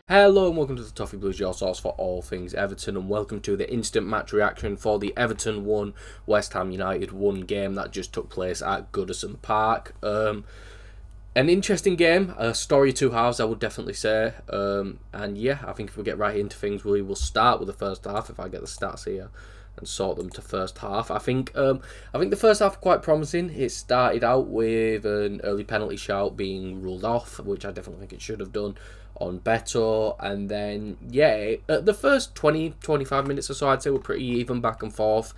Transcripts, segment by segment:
Hello and welcome to the Toffee Blues, your source for all things Everton, and welcome to the instant match reaction for the Everton 1, West Ham United 1 game that just took place at Goodison Park. An interesting game, a story of two halves, I would definitely say. And yeah, I think if we get right into things, we will start with the first half. If I get the stats here and sort them to first half, I think the first half quite promising. It started out with an early penalty shout being ruled off, which I definitely think it should have done, on Beto, and then the first 20-25 minutes or so I'd say were pretty even back and forth.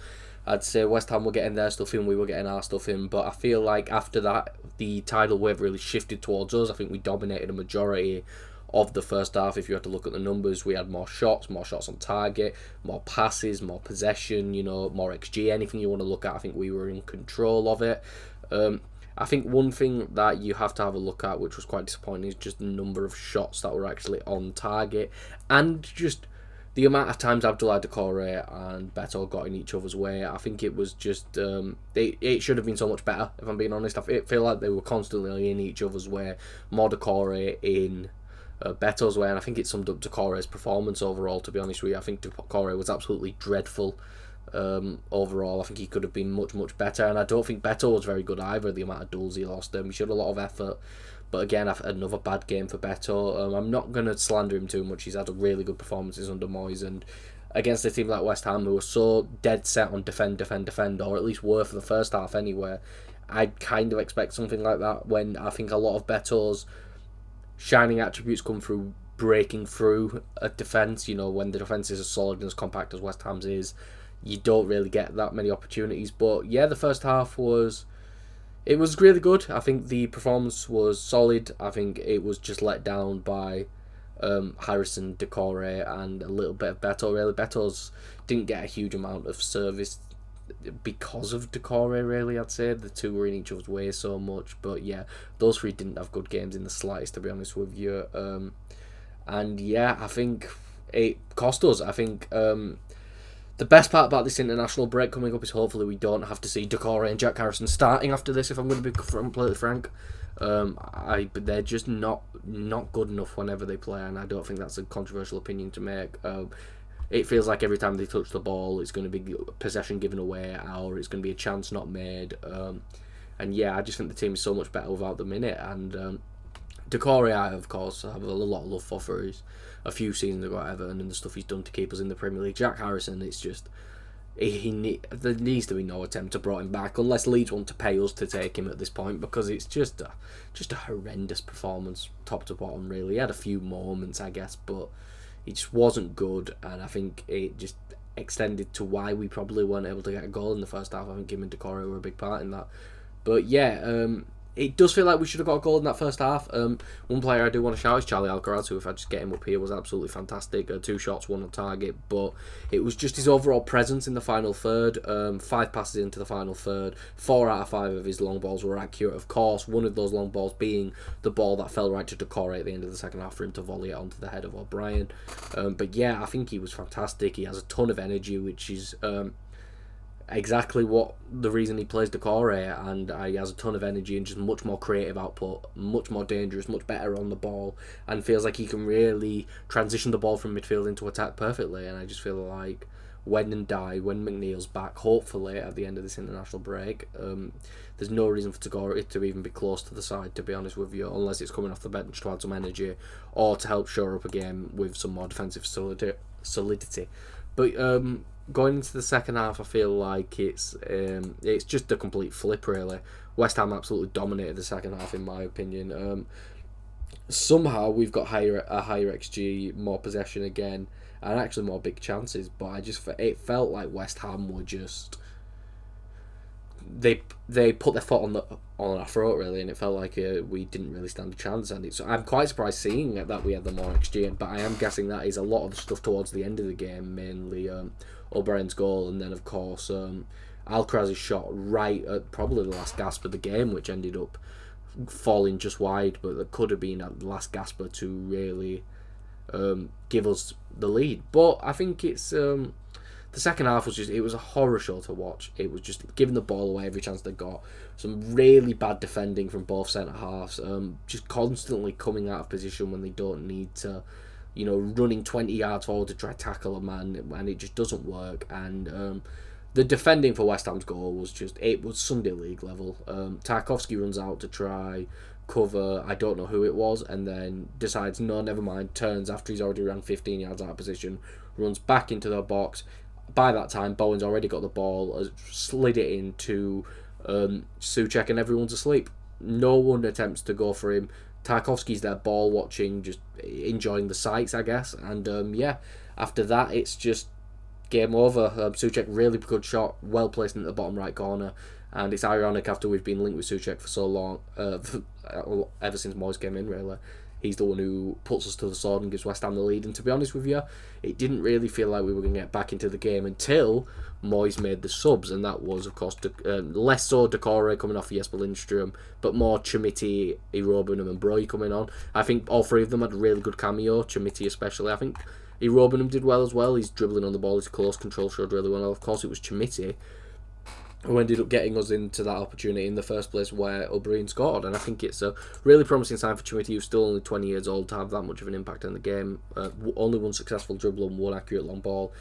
I'd say West Ham were getting their stuff in, we were getting our stuff in, but I feel like after that the tidal wave really shifted towards us. I think we dominated a majority of the first half. If you had to look at the numbers, we had more shots on target, more passes, more possession, more XG, anything you want to look at. I think we were in control of it. I think one thing that you have to have a look at, which was quite disappointing, is just the number of shots that were actually on target, and just the amount of times Abdoulaye Doucouré and Beto got in each other's way. I think it was just it should have been so much better, if I'm being honest. I feel like they were constantly in each other's way, more Doucouré in Beto's way, and I think it summed up Doucouré's performance overall, to be honest with you. I think Doucouré was absolutely dreadful. Overall, I think he could have been much better, and I don't think Beto was very good either. The amount of duels he lost, he showed a lot of effort, but again, another bad game for Beto. I'm not going to slander him too much. He's had a really good performances under Moyes, and against a team like West Ham, who were so dead set on defend, or at least were for the first half anyway, I'd kind of expect something like that, when I think a lot of Beto's shining attributes come through breaking through a defence. When the defence is as solid and as compact as West Ham's is, you don't really get that many opportunities. But yeah, the first half was really good. I think the performance was solid. I think it was just let down by Harrison, Doucouré, and a little bit of Beto. Really, Beto's didn't get a huge amount of service because of Doucouré, really. I'd say the two were in each other's way so much. But yeah, those three didn't have good games in the slightest, to be honest with you. And yeah, I think it cost us. I think the best part about this international break coming up is hopefully we don't have to see Doucouré and Jack Harrison starting after this, if I'm going to be completely frank. They're just not good enough whenever they play, and I don't think that's a controversial opinion to make. It feels like every time they touch the ball, it's going to be possession given away, or it's going to be a chance not made. And yeah, I just think the team is so much better without them in it. And Doucouré, I of course have a lot of love for his a few seasons ago at Everton and the stuff he's done to keep us in the Premier League. Jack Harrison, it's just there needs to be no attempt to bring him back unless Leeds want to pay us to take him at this point, because it's just a horrendous performance top to bottom. Really, he had a few moments, I guess, but it just wasn't good, and I think it just extended to why we probably weren't able to get a goal in the first half. I think him and Doucouré were a big part in that. But yeah, it does feel like we should have got a goal in that first half. One player I do want to shout is Charlie Alcaraz, who, if I just get him up here, was absolutely fantastic. 2 shots, 1 on target, but it was just his overall presence in the final third. 5 passes into the final third, 4 out of 5 of his long balls were accurate, of course. One of those long balls being the ball that fell right to Doucouré at the end of the second half for him to volley it onto the head of O'Brien. But yeah, I think he was fantastic. He has a ton of energy, which is exactly what the reason he plays Doucouré, and he has a ton of energy and just much more creative output, much more dangerous, much better on the ball, and feels like he can really transition the ball from midfield into attack perfectly. And I just feel like when McNeil's back, hopefully at the end of this international break, there's no reason for Doucouré to even be close to the side, to be honest with you, unless it's coming off the bench to add some energy or to help shore up a game with some more defensive solidity. But going into the second half, I feel like it's just a complete flip, really. West Ham absolutely dominated the second half, in my opinion. Somehow we've got a higher XG, more possession again, and actually more big chances. But it felt like West Ham were just they put their foot on our throat, really, and it felt like we didn't really stand a chance. And so I'm quite surprised seeing that we had the more XG, but I am guessing that is a lot of the stuff towards the end of the game, mainly O'Brien's goal, and then of course Alcaraz's shot right at probably the last gasp of the game, which ended up falling just wide, but that could have been at the last gasper to really give us the lead. But I think it's the second half was it was a horror show to watch. It was just giving the ball away every chance they got. Some really bad defending from both centre halves. Just constantly coming out of position when they don't need to. running 20 yards forward to try tackle a man, and it just doesn't work. And the defending for West Ham's goal it was Sunday League level. Tarkowski runs out to try cover, I don't know who it was, and then decides, no, never mind, turns after he's already ran 15 yards out of position, runs back into the box. By that time, Bowen's already got the ball, has slid it into Souček, and everyone's asleep. No one attempts to go for him. Tarkowski's there ball watching, just enjoying the sights, I guess. And after that, it's just game over. Souček, really good shot, well placed in the bottom right corner. And it's ironic, after we've been linked with Souček for so long, ever since Moyes came in, really. He's the one who puts us to the sword and gives West Ham the lead. And to be honest with you, it didn't really feel like we were going to get back into the game until Moyes made the subs. And that was, of course, less so Decore coming off for Jesper Lindström, but more Chermiti, Irobanum and Broy coming on. I think all three of them had a really good cameo, Chermiti especially. I think Irobanum did well as well. He's dribbling on the ball, his close control showed really well. Of course, it was Chermiti who ended up getting us into that opportunity in the first place where O'Brien scored. And I think it's a really promising sign for Chermiti, who's still only 20 years old, to have that much of an impact on the game. Only one successful dribble and one accurate long ball.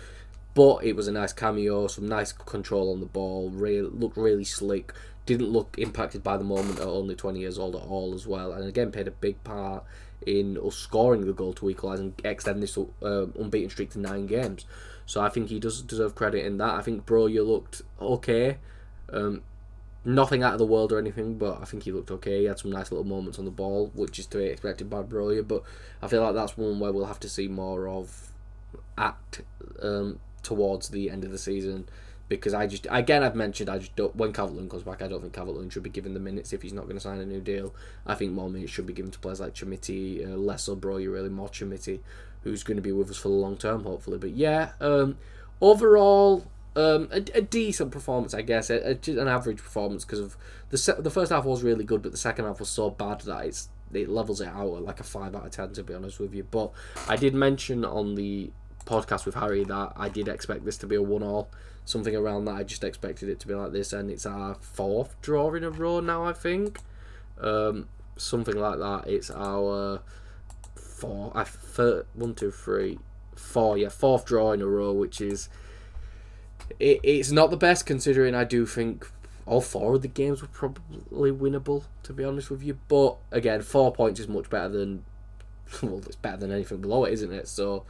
But it was a nice cameo, some nice control on the ball, looked really slick, didn't look impacted by the moment at only 20 years old at all as well. And again, played a big part in us scoring the goal to equalise and extend this unbeaten streak to 9 games. So I think he does deserve credit in that. I think Broja looked okay. Nothing out of the world or anything, but I think he looked okay. He had some nice little moments on the ball, which is to be expected by Broja. But I feel like that's one where we'll have to see more of towards the end of the season. Because I've mentioned, when Calvert-Lewin comes back, I don't think Calvert-Lewin should be given the minutes if he's not going to sign a new deal. I think more minutes should be given to players like Chermiti, less so Broja, really, more Chermiti, who's going to be with us for the long term, hopefully. But yeah, overall, a decent performance, I guess, an average performance, because of the first half was really good, but the second half was so bad that it levels it out at like a 5 out of 10, to be honest with you. But I did mention on the podcast with Harry that I did expect this to be a 1-1, something around that. I just expected it to be like this, and it's our 4th draw in a row now, I think. Something like that. It's our 4th draw in a row, which is it's not the best, considering I do think all 4 of the games were probably winnable, to be honest with you. But again, 4 points is much better than, well, it's better than anything below it, isn't it? So,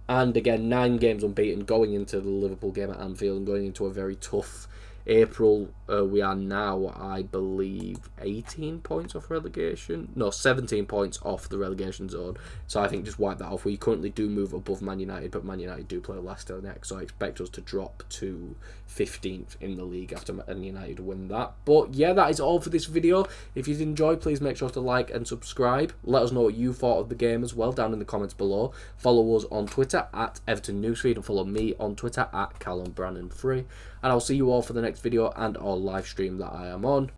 and again, 9 games unbeaten going into the Liverpool game at Anfield and going into a very tough April. We are now, I believe, 18 points off relegation. No, 17 points off the relegation zone. So I think just wipe that off. We currently do move above Man United, but Man United do play Leicester next. So I expect us to drop to 15th in the league after Man United win that. But yeah, that is all for this video. If you did enjoy, please make sure to like and subscribe. Let us know what you thought of the game as well down in the comments below. Follow us on Twitter at Everton Newsfeed, and follow me on Twitter at Callum Brannan3. And I'll see you all for the next video and our live stream that I am on.